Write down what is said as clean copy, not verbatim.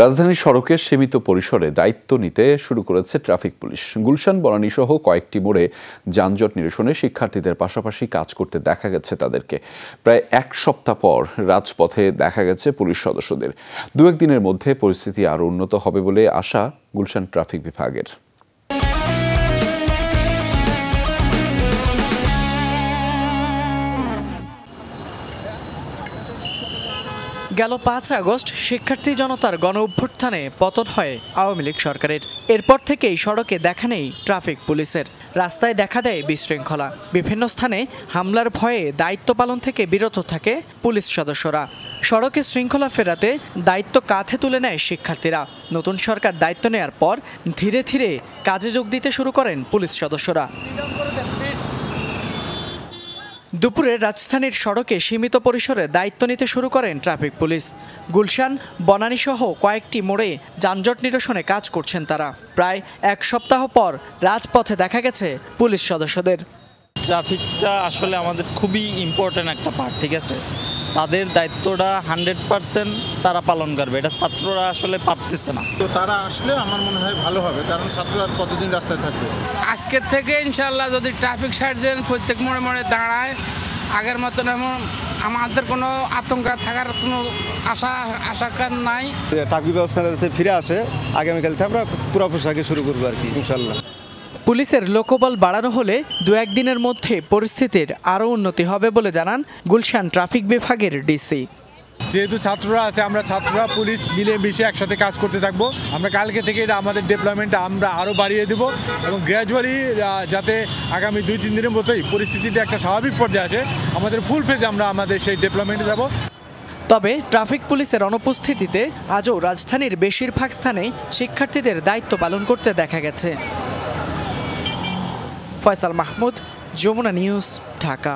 রাজধানীর সড়কে সীমিত পরিসরে দায়িত্ব নিতে শুরু করেছে ট্রাফিক পুলিশ। গুলশান, বনানী সহ কয়েকটি মোড়ে যানজট নিরসনে শিক্ষার্থীদের পাশাপাশি কাজ করতে দেখা গেছে তাদেরকে। প্রায় এক সপ্তাহ পর রাজপথে দেখা গেছে পুলিশ সদস্যদের। দু একদিনের মধ্যে পরিস্থিতি আরও উন্নত হবে বলে আশা গুলশান ট্রাফিক বিভাগের। গেল ৫ আগস্ট শিক্ষার্থী জনতার গণ অভ্যুত্থানে পতন হয় আওয়ামী লীগ সরকারের। এরপর থেকেই সড়কে দেখা নেই ট্রাফিক পুলিশের। রাস্তায় দেখা দেয় বিশৃঙ্খলা। বিভিন্ন স্থানে হামলার ভয়ে দায়িত্ব পালন থেকে বিরত থাকে পুলিশ সদস্যরা। সড়কে শৃঙ্খলা ফেরাতে দায়িত্ব কাঁধে তুলে নেয় শিক্ষার্থীরা। নতুন সরকার দায়িত্ব নেয়ার পর ধীরে ধীরে কাজে যোগ দিতে শুরু করেন পুলিশ সদস্যরা। দুপুরে রাজধানীর সড়কে সীমিত পরিসরে দায়িত্ব নিতে শুরু করেন ট্রাফিক পুলিশ। গুলশান, বনানী সহ কয়েকটি মোড়ে যানজট নিরসনে কাজ করছেন তারা। প্রায় এক সপ্তাহ পর রাজপথে দেখা গেছে পুলিশ সদস্যদের। ট্রাফিকটা আসলে আমাদের খুবই ইম্পর্ট্যান্ট একটা পার্ট, ঠিক আছে? তাদের দায়িত্বটা 100% তারা পালন করবে, এটা ছাত্ররা আসলে পারতেছে না। তো তারা আসলে আমার মনে হয় ভালো হবে, কারণ ছাত্ররা কতদিন রাস্তায় থাকবে। আজকের থেকে ইনশাল্লাহ যদি ট্রাফিক সার্জেন্ট প্রত্যেক মোড়ে মোড়ে দাঁড়ায়, আগের মতন এমন আমাদের কোনো আতঙ্ক থাকার কোনো আশঙ্কা নাই। ট্রাফিক ব্যবস্থা যাতে ফিরে আসে, আগামীকাল থেকে আমরা পুরো পোশাকে শুরু করবো আর কি ইনশাল্লাহ। পুলিশের লোকবল বাড়ানো হলে দু একদিনের মধ্যে পরিস্থিতির আরও উন্নতি হবে বলে জানান গুলশান ট্রাফিক বিভাগের ডিসি। যেহেতু ছাত্ররা আছে, আমরা ছাত্ররা পুলিশ মিলেমিশে একসাথে কাজ করতে থাকবো। আমরা কালকে থেকে এটা আমাদের ডেভেলপমেন্টটা আমরা আরও বাড়িয়ে দেবো এবং গ্র্যাজুয়ালি যাতে আগামী 2-3 দিনের মতোই পরিস্থিতিটা একটা স্বাভাবিক পর্যায়ে আছে, আমাদের ফুল ফেজে আমরা আমাদের সেই ডেভেলপমেন্টে যাব। তবে ট্রাফিক পুলিশের অনুপস্থিতিতে আজও রাজধানীর বেশিরভাগ স্থানেই শিক্ষার্থীদের দায়িত্ব পালন করতে দেখা গেছে। ফয়সাল মাহমুদ, যমুনা নিউজ, ঢাকা।